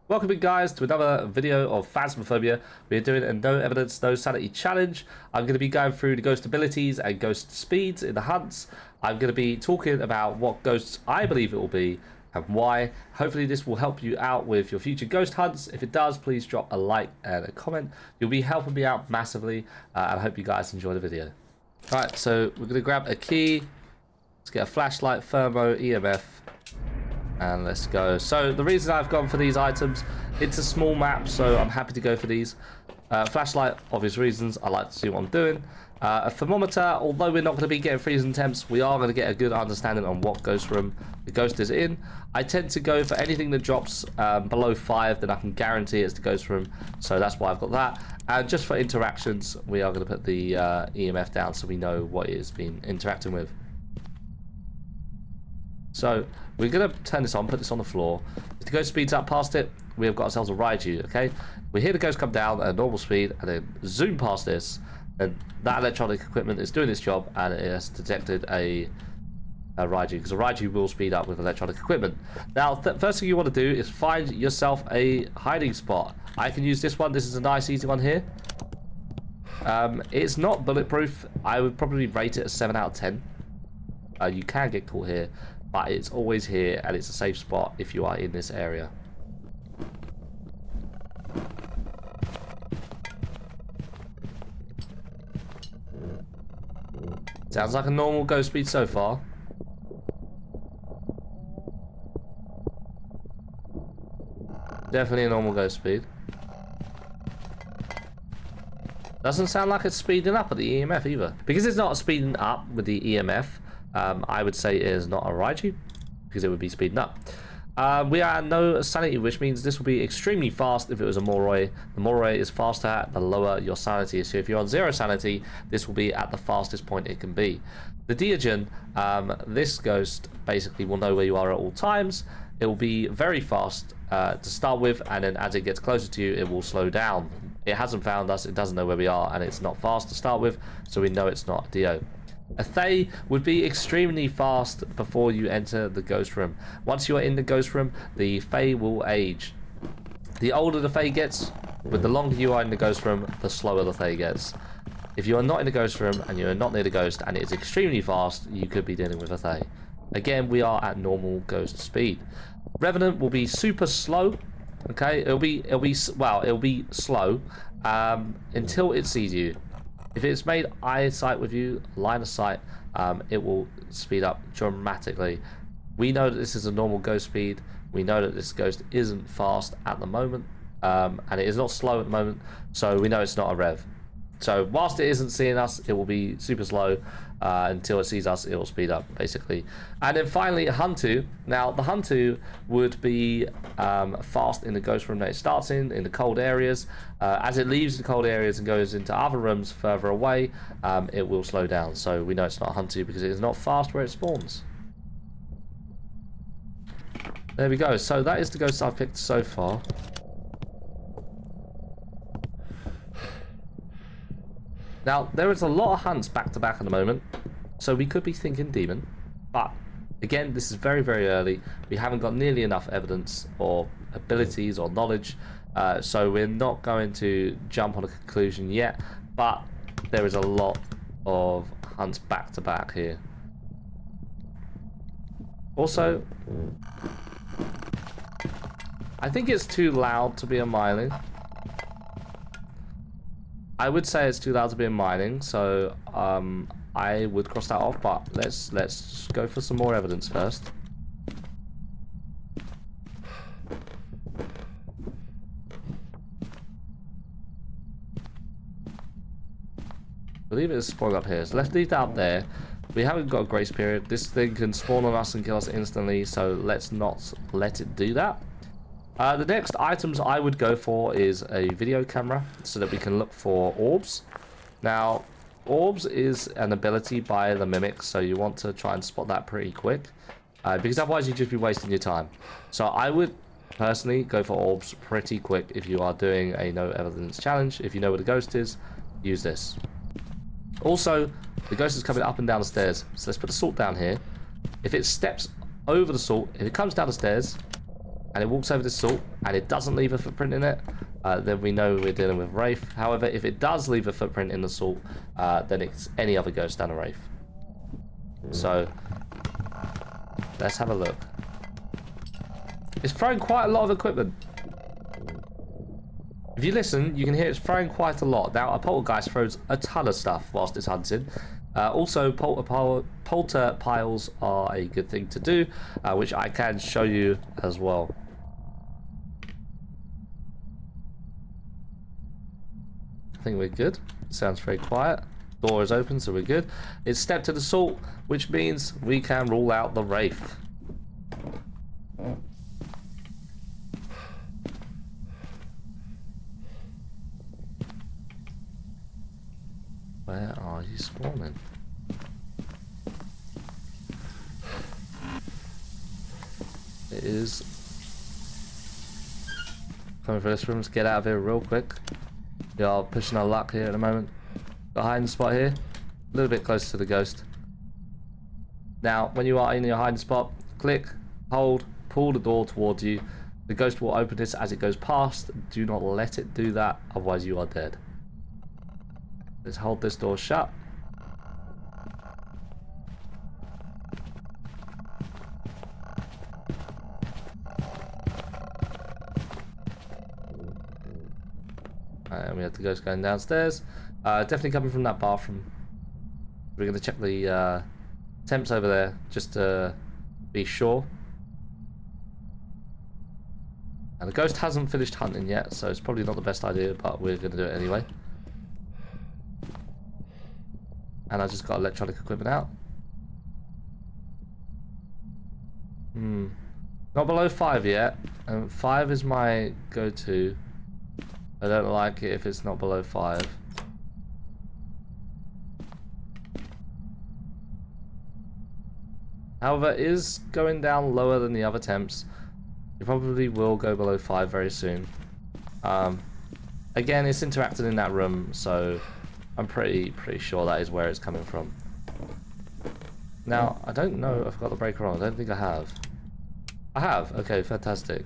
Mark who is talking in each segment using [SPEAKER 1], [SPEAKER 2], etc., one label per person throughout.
[SPEAKER 1] Welcome in, guys, to another video of phasmophobia. We're doing a no evidence, no sanity challenge. I'm going to be going through the ghost abilities and ghost speeds in the hunts. I'm going to be talking about what ghosts I believe it will be and why. Hopefully this will help you out with your future ghost hunts. If it does, please drop a like and a comment. You'll be helping me out massively, and I hope you guys enjoy the video. Alright, so we're going to grab a key. Let's get a flashlight, thermo, EMF. And let's go. So the reason I've gone for these items, it's a small map, so I'm happy to go for these. Flashlight, obvious reasons. I like to see what I'm doing. A thermometer, although we're not going to be getting freezing temps, we are going to get a good understanding on what ghost room the ghost is in. I tend to go for anything that drops below 5, then I can guarantee it's the ghost room. So that's why I've got that. And just for interactions, we are going to put the EMF down so we know what it is being interacting with. So we're going to turn this on, put this on the floor. If the ghost speeds up past it, we have got ourselves a Raiju, okay? We hear the ghost come down at a normal speed and then zoom past this, and that electronic equipment is doing its job and it has detected a Raiju, because a Raiju will speed up with electronic equipment. Now, first thing you want to do is find yourself a hiding spot. I can use this one. This is a nice, easy one here. It's not bulletproof. I would probably rate it a 7 out of 10. You can get caught here, but it's always here and it's a safe spot if you are in this area. Sounds like a normal ghost speed so far. Definitely a normal ghost speed. Doesn't sound like it's speeding up at the EMF either. Because it's not speeding up with the EMF, I would say it is not a Raiju, because it would be speeding up. We are no sanity, which means this will be extremely fast if it was a Moroi. The Moroi is faster the lower your sanity is. So if you're on 0 sanity, this will be at the fastest point it can be. The Diogen, this ghost basically will know where you are at all times. It will be very fast to start with, and then as it gets closer to you, it will slow down. It hasn't found us, it doesn't know where we are, and it's not fast to start with, so we know it's not a Dio. A Thay would be extremely fast before you enter the ghost room. Once you are in the ghost room, the Thay will age. The older the Thay gets, with the longer you are in the ghost room, the slower the Thay gets. If you are not in the ghost room and you are not near the ghost and it is extremely fast, you could be dealing with a Thay. Again, we are at normal ghost speed. Revenant will be super slow. Okay, it'll be slow until it sees you. If it's made eyesight with you, line of sight, it will speed up dramatically. We know that this is a normal ghost speed. We know that this ghost isn't fast at the moment, and it is not slow at the moment, so we know it's not a rev. So whilst it isn't seeing us, it will be super slow until it sees us. It will speed up, basically. And then finally, Huntu. Now, the Huntu would be fast in the ghost room that it starts in the cold areas. As it leaves the cold areas and goes into other rooms further away, it will slow down. So we know it's not a Huntu because it is not fast where it spawns. There we go. So that is the ghost I've picked so far. Now, there is a lot of hunts back to back at the moment, so we could be thinking demon, but again, this is very, very early. We haven't got nearly enough evidence or abilities or knowledge, so we're not going to jump on a conclusion yet, but there is a lot of hunts back to back here. Also, I think it's too loud to be a mining. I would say it's too loud to be in mining, so I would cross that off, but let's just go for some more evidence first. I believe it is spawning up here, so let's leave that up there. We haven't got a grace period. This thing can spawn on us and kill us instantly, so let's not let it do that. The next items I would go for is a video camera so that we can look for orbs. Now, orbs is an ability by the mimics, so you want to try and spot that pretty quick, because otherwise you'd just be wasting your time. So I would personally go for orbs pretty quick if you are doing a no evidence challenge. If you know where the ghost is, use this. Also, the ghost is coming up and down the stairs, so let's put the salt down here. If it steps over the salt, if it comes down the stairs and it walks over the salt and it doesn't leave a footprint in it, then we know we're dealing with Wraith. However, if it does leave a footprint in the salt, then it's any other ghost than a Wraith. So let's have a look. It's throwing quite a lot of equipment. If you listen, you can hear it's throwing quite a lot. Now, a poltergeist throws a ton of stuff whilst it's hunting. Also, polter piles are a good thing to do, which I can show you as well. I think we're good. Sounds very quiet. Door is open, so we're good. It's step to the salt, which means we can rule out the Wraith. Where are you spawning? It is coming for this room. Let's get out of here real quick. We are pushing our luck here at the moment. Got a hiding spot here. A little bit closer to the ghost. Now, when you are in your hiding spot, click, hold, pull the door towards you. The ghost will open this as it goes past. Do not let it do that, otherwise you are dead. Let's hold this door shut. And we have the ghost going downstairs. Definitely coming from that bathroom. We're going to check the temps over there just to be sure. And the ghost hasn't finished hunting yet, so it's probably not the best idea, but we're going to do it anyway. And I just got electronic equipment out. Not below 5 yet. 5 is my go-to. I don't like it if it's not below 5. However, it is going down lower than the other temps. It probably will go below 5 very soon. Again, it's interacting in that room, so I'm pretty sure that is where it's coming from. Now, I don't know if I've got the breaker on. I don't think I have. I have. Okay, fantastic.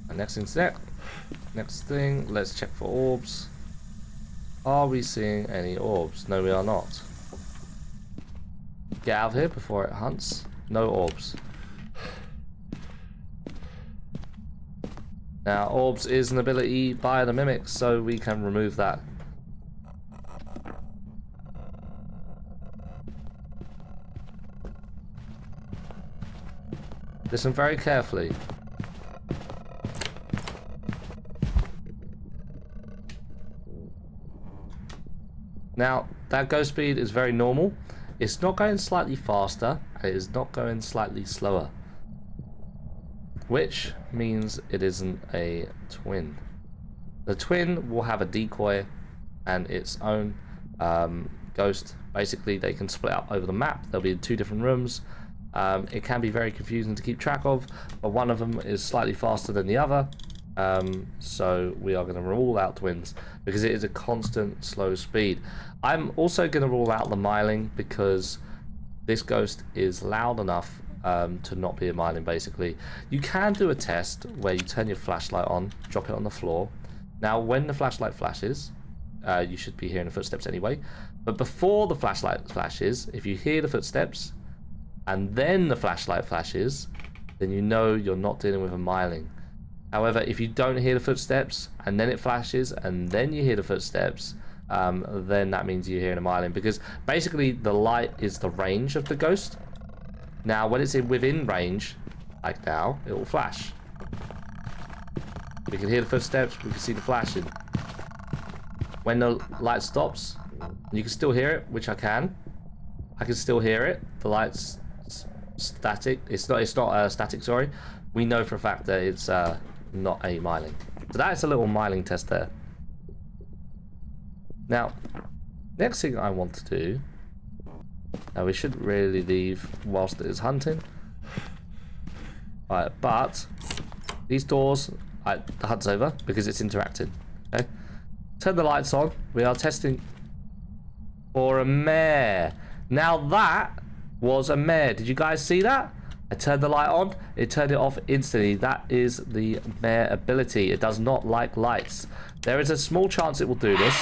[SPEAKER 1] And next thing, let's check for orbs. Are we seeing any orbs? No, we are not. Get out of here before it hunts. No orbs. Now, orbs is an ability by the mimic, so we can remove that. Listen very carefully. Now, that go speed is very normal. It's not going slightly faster, and it is not going slightly slower. Which means it isn't a twin. The twin will have a decoy and its own ghost. Basically, they can split up over the map. They'll be in 2 different rooms. It can be very confusing to keep track of, but one of them is slightly faster than the other. So we are going to rule out twins because it is a constant slow speed. I'm also going to rule out the miling because this ghost is loud enough to not be a miling. Basically, you can do a test where you turn your flashlight on, drop it on the floor. Now, when the flashlight flashes, you should be hearing the footsteps anyway. But before the flashlight flashes, if you hear the footsteps and then the flashlight flashes, then you know you're not dealing with a miling. However, if you don't hear the footsteps and then it flashes and then you hear the footsteps, then that means you're hearing a miling, because basically the light is the range of the ghost. Now, when it's within range, like now, it will flash. We can hear the footsteps, we can see the flashing. When the light stops, you can still hear it, which I can still hear it. The light's static. It's not static, sorry. We know for a fact that it's not a miling. So that's a little miling test there. Now, next thing I want to do, now we shouldn't really leave whilst it is hunting. Alright, but these doors, the hunt's over because it's interacting. Okay, turn the lights on. We are testing for a mare. Now that was a mare. Did you guys see that? I turned the light on, it turned it off instantly. That is the mare ability. It does not like lights. There is a small chance it will do this.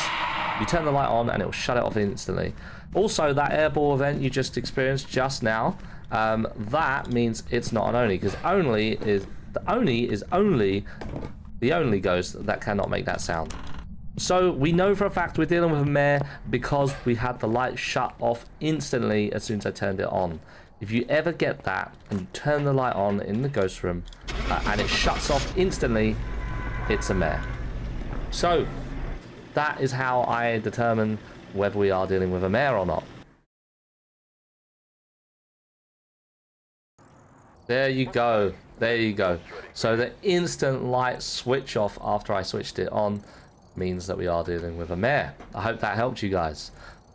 [SPEAKER 1] You turn the light on and it will shut it off instantly. Also, that airball event you just experienced just now, that means it's not an Oni, because Oni is the only ghost that cannot make that sound. So we know for a fact we're dealing with a mare because we had the light shut off instantly as soon as I turned it on. If you ever get that and you turn the light on in the ghost room and it shuts off instantly, it's a mare. So that is how I determine whether we are dealing with a mare or not. There you go. There you go. So the instant light switch off after I switched it on means that we are dealing with a mare. I hope that helped you guys.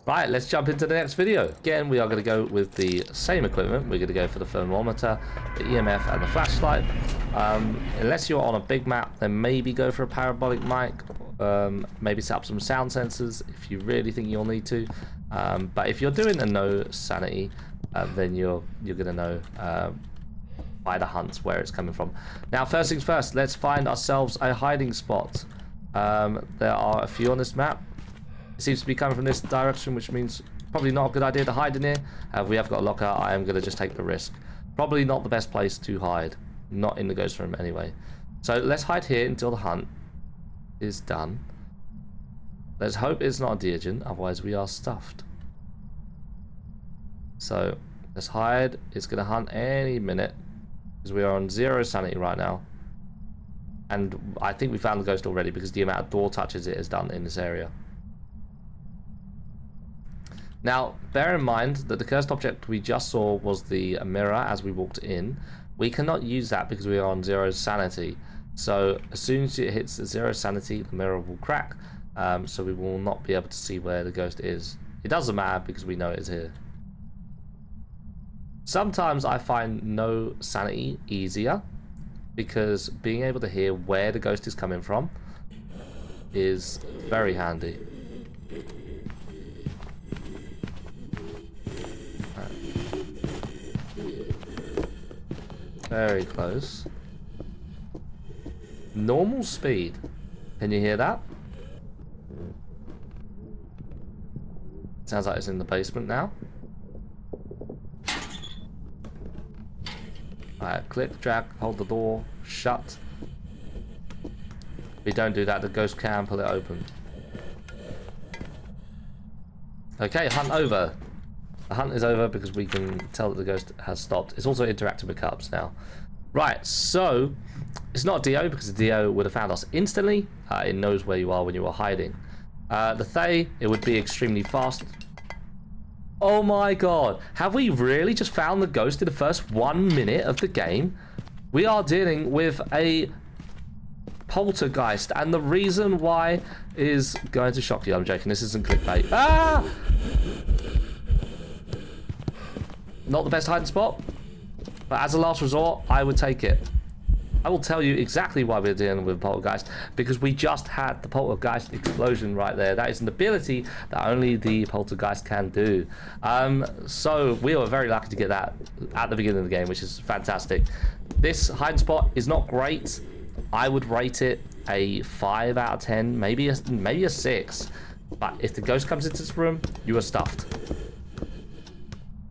[SPEAKER 1] Right, let's jump into the next video. Again, we are going to go with the same equipment. We're going to go for the thermometer, the EMF, and the flashlight. Unless you're on a big map, then maybe go for a parabolic mic. Maybe set up some sound sensors if you really think you'll need to. But if you're doing a no sanity, then you're going to know by the hunts where it's coming from. Now, first things first, let's find ourselves a hiding spot. There are a few on this map. It seems to be coming from this direction, which means probably not a good idea to hide in here. We have got a locker. I am going to just take the risk. Probably not the best place to hide. Not in the ghost room anyway. So let's hide here until the hunt is done. Let's hope it's not a deagent, otherwise we are stuffed. So let's hide. It's going to hunt any minute because we are on 0 sanity right now. And I think we found the ghost already because the amount of door touches it has done in this area. Now, bear in mind that the cursed object we just saw was the mirror as we walked in. We cannot use that because we are on 0 sanity. So as soon as it hits 0 sanity, the mirror will crack. So we will not be able to see where the ghost is. It doesn't matter because we know it's here. Sometimes I find no sanity easier because being able to hear where the ghost is coming from is very handy. Very close. Normal speed. Can you hear that? Sounds like it's in the basement now. Alright, click, drag, hold the door, shut. If we don't do that, the ghost can pull it open. Okay, hunt over. The hunt is over because we can tell that the ghost has stopped. It's also interacting with cups now. Right, so it's not a Dio because the Dio would have found us instantly. It knows where you are when you are hiding. The Thay, it would be extremely fast. Oh my god, have we really just found the ghost in the first 1 minute of the game? We are dealing with a poltergeist, and the reason why is going to shock you. I'm joking, this isn't clickbait. Ah! Not the best hiding spot, but as a last resort, I would take it. I will tell you exactly why we're dealing with poltergeist, because we just had the poltergeist explosion right there. That is an ability that only the poltergeist can do. So we were very lucky to get that at the beginning of the game, which is fantastic. This hiding spot is not great. I would rate it a 5 out of 10, maybe a 6. But if the ghost comes into this room, you are stuffed.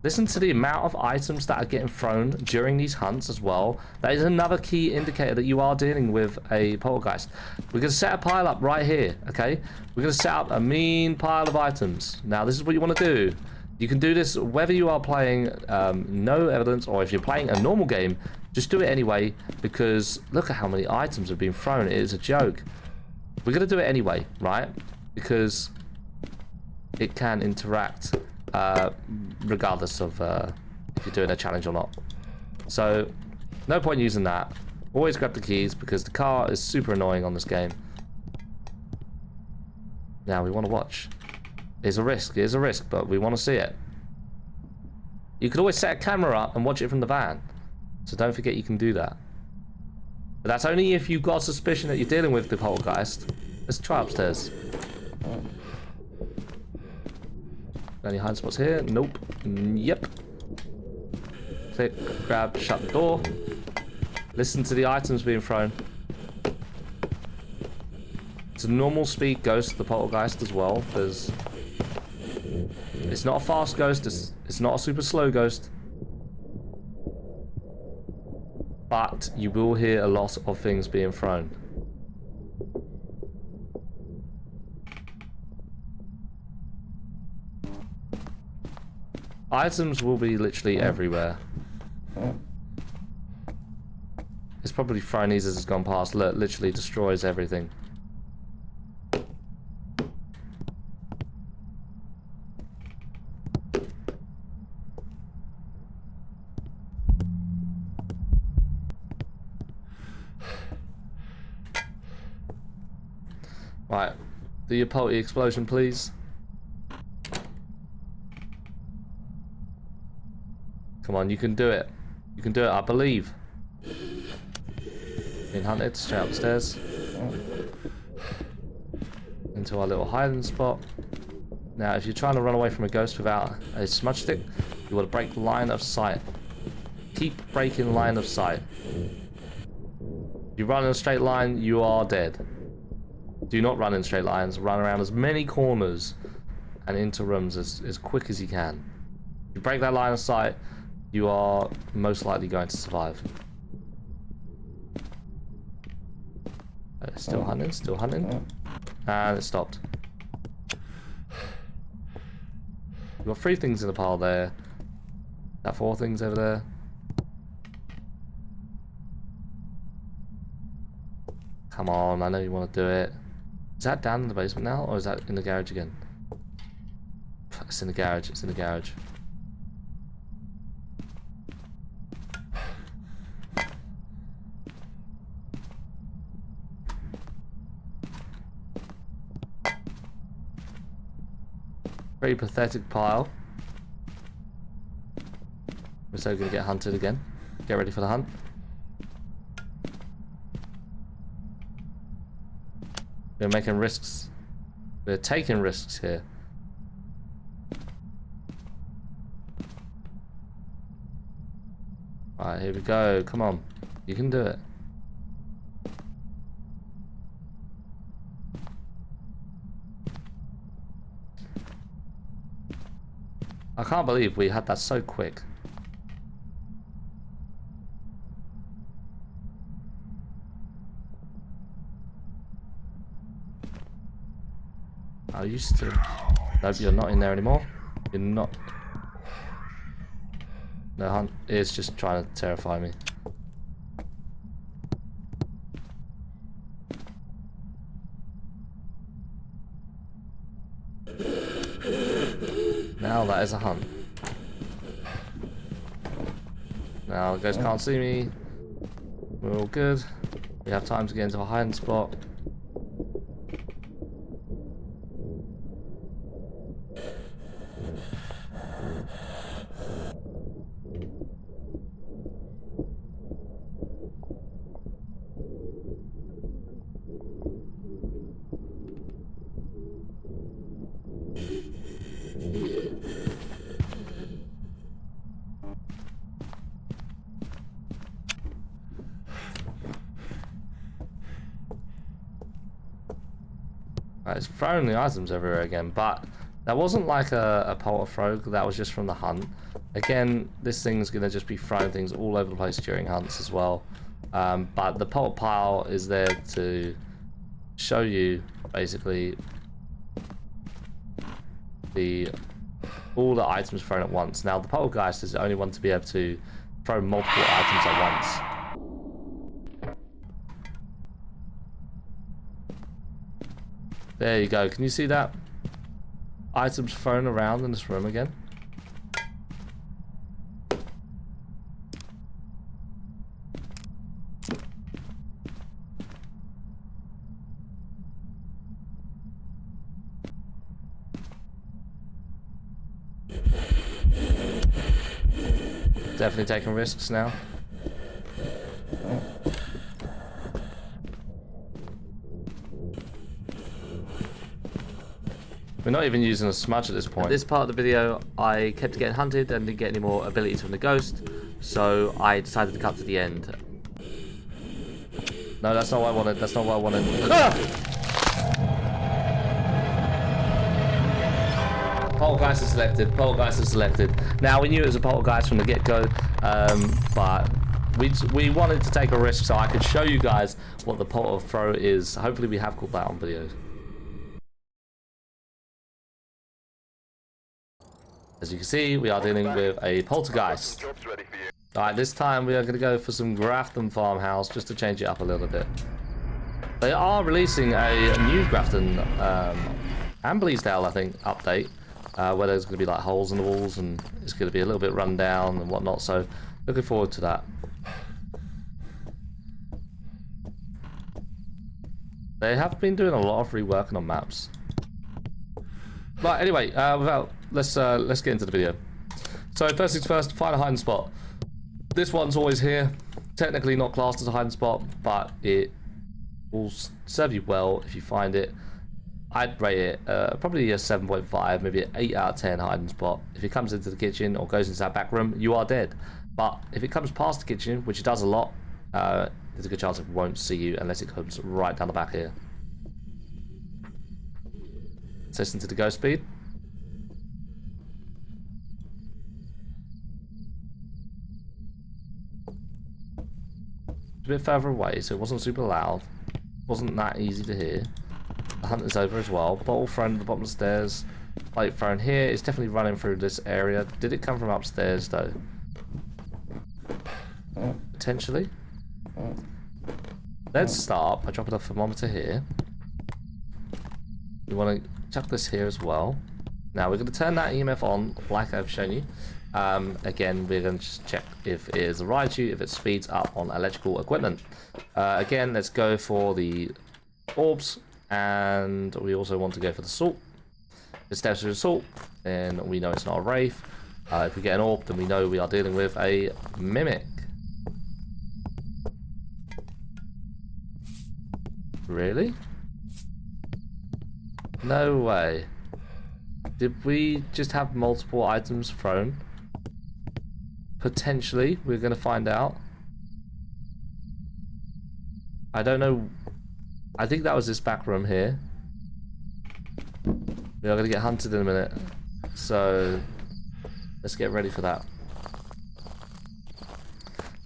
[SPEAKER 1] Listen to the amount of items that are getting thrown during these hunts as well. That is another key indicator that you are dealing with a poltergeist. We're going to set a pile up right here, okay? We're going to set up a mean pile of items. Now, this is what you want to do. You can do this whether you are playing no evidence or if you're playing a normal game. Just do it anyway, because look at how many items have been thrown. It is a joke. We're going to do it anyway, right? Because it can interact regardless of if you're doing a challenge or not. So no point using that. Always grab the keys because the car is super annoying on this game. Now we want to watch. It's a risk, but we want to see it. You could always set a camera up and watch it from the van, so don't forget you can do that. But that's only if you've got suspicion that you're dealing with the poltergeist. Let's try upstairs. Any hiding spots here? Nope. Yep. Click, grab, shut the door. Listen to the items being thrown. It's a normal speed ghost, the poltergeist as well. There's... It's not a fast ghost, it's not a super slow ghost. But you will hear a lot of things being thrown. Items will be literally everywhere. It's probably thrown these as it's gone past. Look, literally destroys everything. Right, do your potty explosion, please. Come on, you can do it. You can do it, I believe. Being hunted, straight up the stairs. Into our little hiding spot. Now, if you're trying to run away from a ghost without a smudge stick, you want to break line of sight. Keep breaking line of sight. If you run in a straight line, you are dead. Do not run in straight lines. Run around as many corners and into rooms as quick as you can. If you break that line of sight, you are most likely going to survive. Still hunting, still hunting. And it stopped. We've got 3 things in the pile there. That 4 things over there. Come on, I know you want to do it. Is that down in the basement now, or is that in the garage again? It's in the garage, it's in the garage. Very pathetic pile. We're so gonna get hunted again. Get ready for the hunt. We're making risks. We're taking risks here. Alright, here we go. Come on. You can do it. I can't believe we had that so quick. I used to... Nope, you're not in there anymore. You're not... No, hunt. It's just trying to terrify me. Now that is a hunt. Now the ghost can't see me. We're all good. We have time to get into a hiding spot. It's throwing the items everywhere again, but that wasn't like a polter throw, that was just from the hunt. Again, this thing's gonna just be throwing things all over the place during hunts as well. But the polter pile is there to show you basically all the items thrown at once. Now the poltergeist is the only one to be able to throw multiple items at once. There you go. Can you see that? Items thrown around in this room again. Definitely taking risks now. We're not even using a smudge at this point.
[SPEAKER 2] This part of the video, I kept getting hunted and didn't get any more abilities from the ghost, so I decided to cut to the end.
[SPEAKER 1] No, that's not what I wanted. That's not what I wanted. Ah! Poltergeist is selected. Poltergeist is selected. Now, we knew it was a poltergeist from the get-go, but we wanted to take a risk so I could show you guys what the polter throw is. Hopefully, we have caught that on video. As you can see, we are dealing with a poltergeist. Alright, this time we are going to go for some Grafton Farmhouse just to change it up a little bit. They are releasing a new Grafton and Bleasdale, I think, update. Where there's going to be like holes in the walls and it's going to be a little bit run down and whatnot, so looking forward to that. They have been doing a lot of reworking on maps. But anyway, let's get into the video. So first things first, find a hiding spot. This one's always here. Technically not classed as a hiding spot, but it will serve you well if you find it. I'd rate it probably a 7.5, maybe an 8 out of 10 hiding spot. If it comes into the kitchen or goes into that back room, you are dead. But if it comes past the kitchen, which it does a lot, there's a good chance it won't see you unless it comes right down the back here. Let's listen to the ghost speed. A bit further away, so it wasn't super loud. Wasn't that easy to hear. The hunt is over as well. Bottle thrown at the bottom of the stairs. Plate thrown here. It's definitely running through this area. Did it come from upstairs though? Potentially. Let's start by dropping a thermometer here. We want to chuck this here as well. Now we're going to turn that EMF on like I've shown you. Again, we're going to just check if it is a Raiju, if it speeds up on electrical equipment. Again, let's go for the orbs. And we also want to go for the salt. If it steps through the salt, then we know it's not a wraith. If we get an orb, then we know we are dealing with a mimic. Really? No way. Did we just have multiple items thrown? Potentially, we're going to find out. I don't know. I think that was this back room here. We are going to get hunted in a minute. So, let's get ready for that.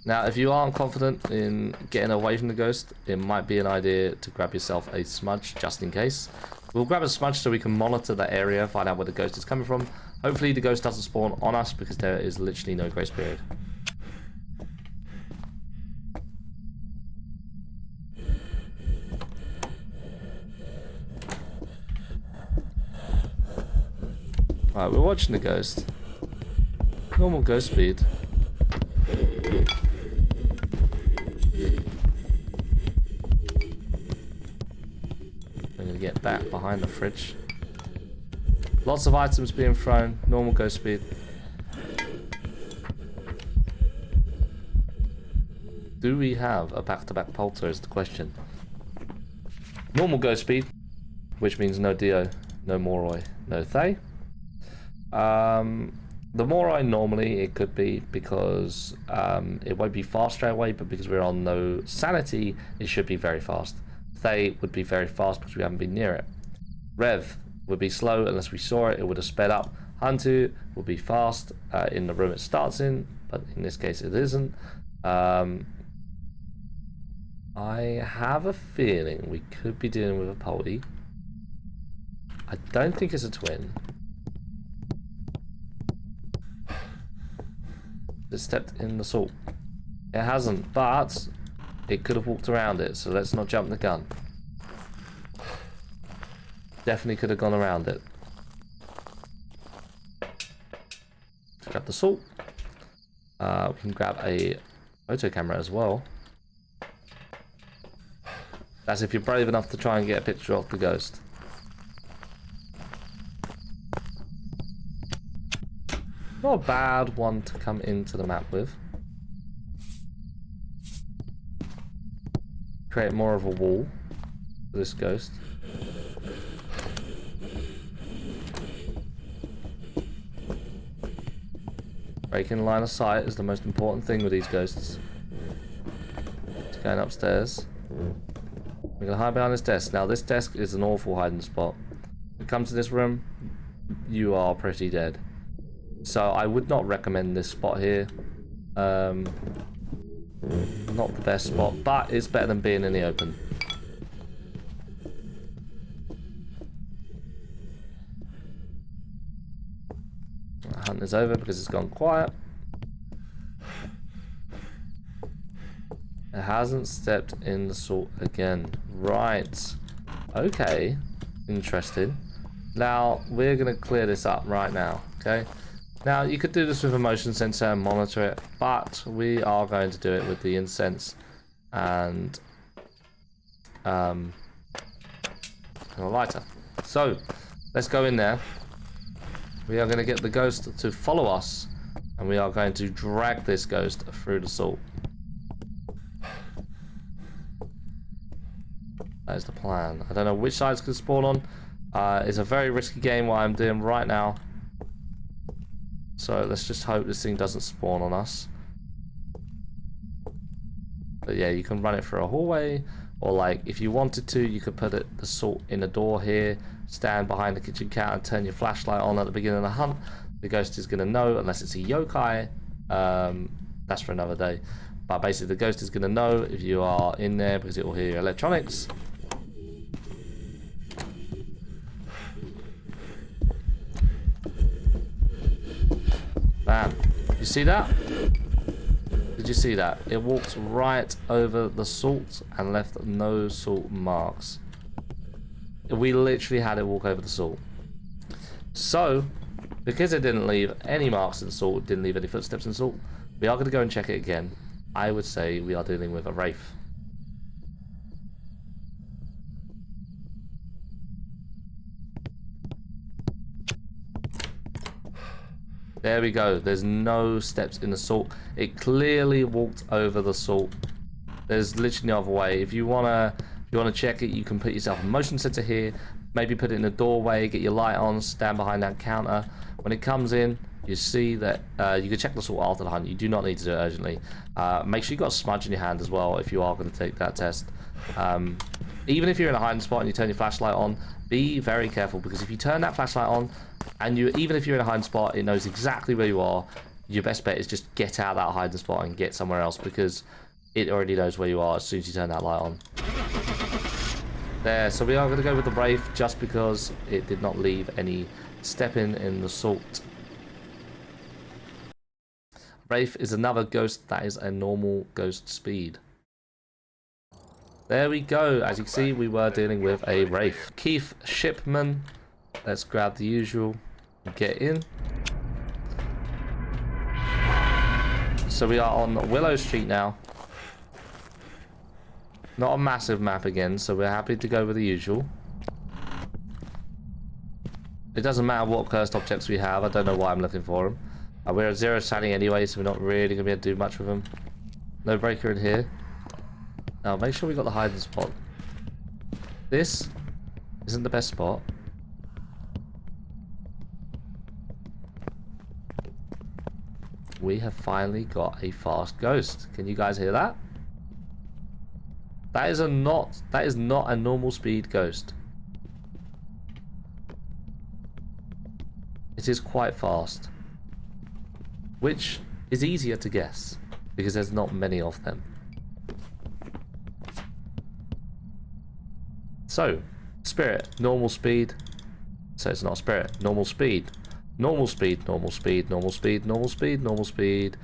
[SPEAKER 1] Now, if you aren't confident in getting away from the ghost, it might be an idea to grab yourself a smudge, just in case. We'll grab a smudge so we can monitor that area, find out where the ghost is coming from. Hopefully the ghost doesn't spawn on us, because there is literally no grace period. Right, we're watching the ghost. Normal ghost speed. I'm gonna get back behind the fridge. Lots of items being thrown. Normal ghost speed. Do we have a back-to-back polter is the question. Normal ghost speed, which means no Dio, no Moroi, no Thay. The Moroi normally it could be because it won't be fast straight away, but because we're on no Sanity, it should be very fast. Thay would be very fast because we haven't been near it. Rev would be slow unless we saw it, it would have sped up. Hantu would be fast in the room it starts in, but in this case it isn't. I have a feeling we could be dealing with a Poldy. I don't think it's a twin. It stepped in the salt. It hasn't, but it could have walked around it, so let's not jump the gun. Definitely could have gone around it. Let's grab the salt. We can grab a photo camera as well. That's if you're brave enough to try and get a picture of the ghost. Not a bad one to come into the map with. Create more of a wall for this ghost. Breaking line of sight is the most important thing with these ghosts. It's going upstairs. We're gonna hide behind this desk. Now this desk is an awful hiding spot. If you come to this room, you are pretty dead. So I would not recommend this spot here. Not the best spot, but it's better than being in the open. The hunt is over because it's gone quiet. It hasn't stepped in the salt again. Right. Okay. Interesting. Now, we're going to clear this up right now. Okay. Now, you could do this with a motion sensor and monitor it, but we are going to do it with the incense and a lighter. So, let's go in there. We are going to get the ghost to follow us, and we are going to drag this ghost through the salt. That is the plan. I don't know which side it's going to spawn on. It's a very risky game what I'm doing right now. So let's just hope this thing doesn't spawn on us. But yeah, you can run it through a hallway, or like if you wanted to, you could put the salt in a door here, stand behind the kitchen counter and turn your flashlight on at the beginning of the hunt. The ghost is going to know, unless it's a yokai. That's for another day. But basically the ghost is going to know if you are in there because it will hear your electronics. Bam. You see that? Did you see that? It walked right over the salt and left no salt marks. We literally had it walk over the salt. So, because it didn't leave any marks in salt, didn't leave any footsteps in salt, we are going to go and check it again. I would say we are dealing with a wraith. There we go. There's no steps in the salt. It clearly walked over the salt. There's literally no other way. If you wanna check it, you can put yourself a motion sensor here. Maybe put it in the doorway. Get your light on. Stand behind that counter. When it comes in, you see that you can check the salt after the hunt. You do not need to do it urgently. Make sure you got a smudge in your hand as well if you are going to take that test. Even if you're in a hiding spot and you turn your flashlight on, be very careful, because if you turn that flashlight on and even if you're in a hiding spot, it knows exactly where you are. Your best bet is just get out of that hiding spot and get somewhere else, because it already knows where you are as soon as you turn that light on. There, so we are going to go with the wraith just because it did not leave any stepping in the salt. Wraith is another ghost that is a normal ghost speed. There we go. As you can see, we were dealing with a wraith. Keith Shipman. Let's grab the usual. Get in. So we are on Willow Street now. Not a massive map again, so we're happy to go with the usual. It doesn't matter what cursed objects we have. I don't know why I'm looking for them. We're at 0 standing anyway, so we're not really going to be able to do much with them. No breaker in here. Now, make sure we got the hiding spot. This isn't the best spot. We have finally got a fast ghost. Can you guys hear that? That is not a normal speed ghost. It is quite fast. Which is easier to guess, because there's not many of them. So, spirit, normal speed. So it's not a spirit, normal speed. Normal speed, normal speed, normal speed, normal speed, normal speed.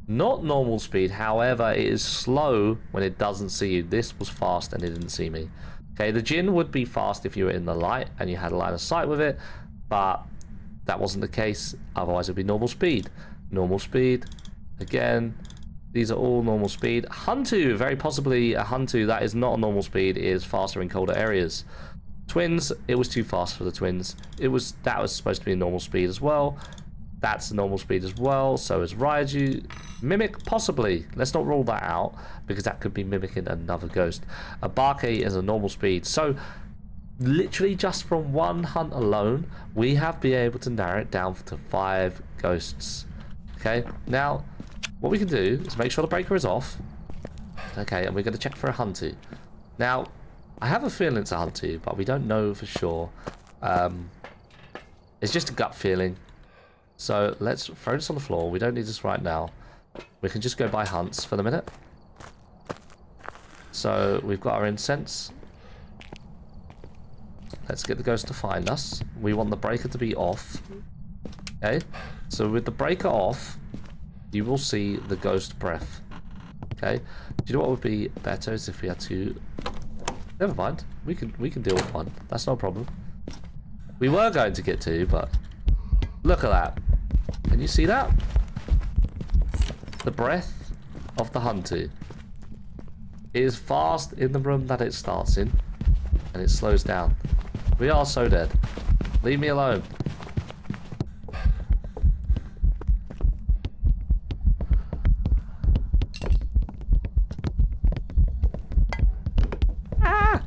[SPEAKER 1] Not normal speed, however, it is slow when it doesn't see you. This was fast and it didn't see me. Okay, the Jinn would be fast if you were in the light and you had a line of sight with it, but that wasn't the case. Otherwise, it would be normal speed. Normal speed. Again, these are all normal speed. Huntu, very possibly a Huntu that is not a normal speed, is faster in colder areas. Twins, it was too fast for the twins. That was supposed to be a normal speed as well. That's a normal speed as well. So is Raiju. Mimic, possibly. Let's not rule that out, because that could be mimicking another ghost. A Barkei is a normal speed. So literally just from one hunt alone, we have been able to narrow it down to 5 ghosts. Okay, now, what we can do is make sure the breaker is off. Okay, and we're going to check for a hunter. Now, I have a feeling it's a hunter, but we don't know for sure. It's just a gut feeling. So let's throw this on the floor. We don't need this right now. We can just go buy hunts for the minute. So we've got our incense. Let's get the ghost to find us. We want the breaker to be off. Okay, so with the breaker off, you will see the ghost breath. Okay, do you know what would be better is if we had to... Never mind, we can deal with one. That's no problem. We were going to get two, but look at that. Can you see that? The breath of the hunter. It is fast in the room that it starts in, and it slows down. We are so dead. Leave me alone. Ah!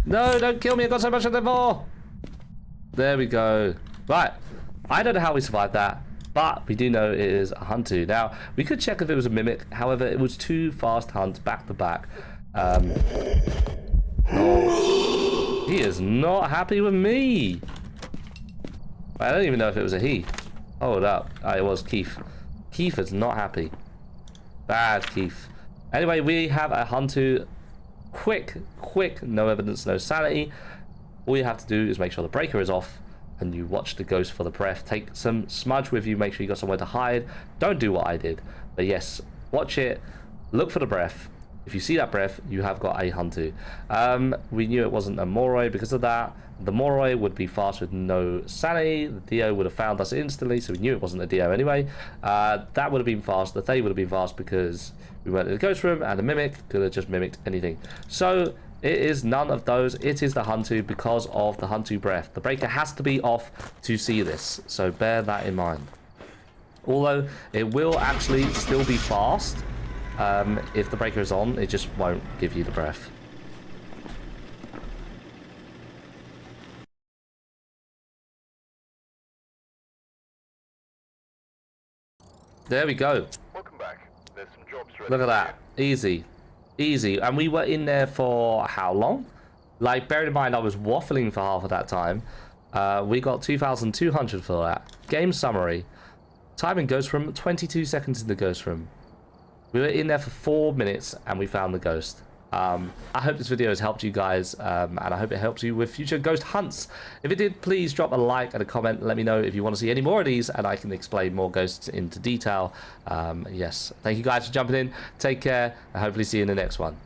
[SPEAKER 1] No, don't kill me. I've got so much of them more. There we go. Right. I don't know how we survived that, but we do know it is a hunter. Now, we could check if it was a mimic. However, it was two fast hunts back to back. Oh, he is not happy with me. I don't even know if it was a he. Hold up. Oh, it was Keith. Keith is not happy. Bad Keith. Anyway, we have a hunter. Quick, no evidence, no sanity. All you have to do is make sure the breaker is off and you watch the ghost for the breath. Take some smudge with you, make sure you got somewhere to hide. Don't do what I did. But yes, watch it, look for the breath. If you see that breath, you have got a hunter. We knew it wasn't a Moroi because of that. The Moroi would be fast with no sanity. The Dio would have found us instantly, so we knew it wasn't a Dio anyway. That would have been fast. The Thay would have been fast because we went to the ghost room, and the Mimic could have just mimicked anything. So it is none of those. It is the hunter because of the hunter breath. The breaker has to be off to see this, so bear that in mind. Although it will actually still be fast. If the breaker is on, it just won't give you the breath. There we go.
[SPEAKER 3] Welcome back. There's some jobs ready.
[SPEAKER 1] Look at that. Easy. Easy. And we were in there for how long? Like, bearing in mind I was waffling for half of that time. We got 2,200 for that. Game summary. Time in ghost room, 22 seconds in the ghost room. We were in there for 4 minutes and we found the ghost. I hope this video has helped you guys, and I hope it helps you with future ghost hunts. If it did, please drop a like and a comment. Let me know if you want to see any more of these, and I can explain more ghosts into detail. Yes, thank you guys for jumping in. Take care, and hopefully see you in the next one.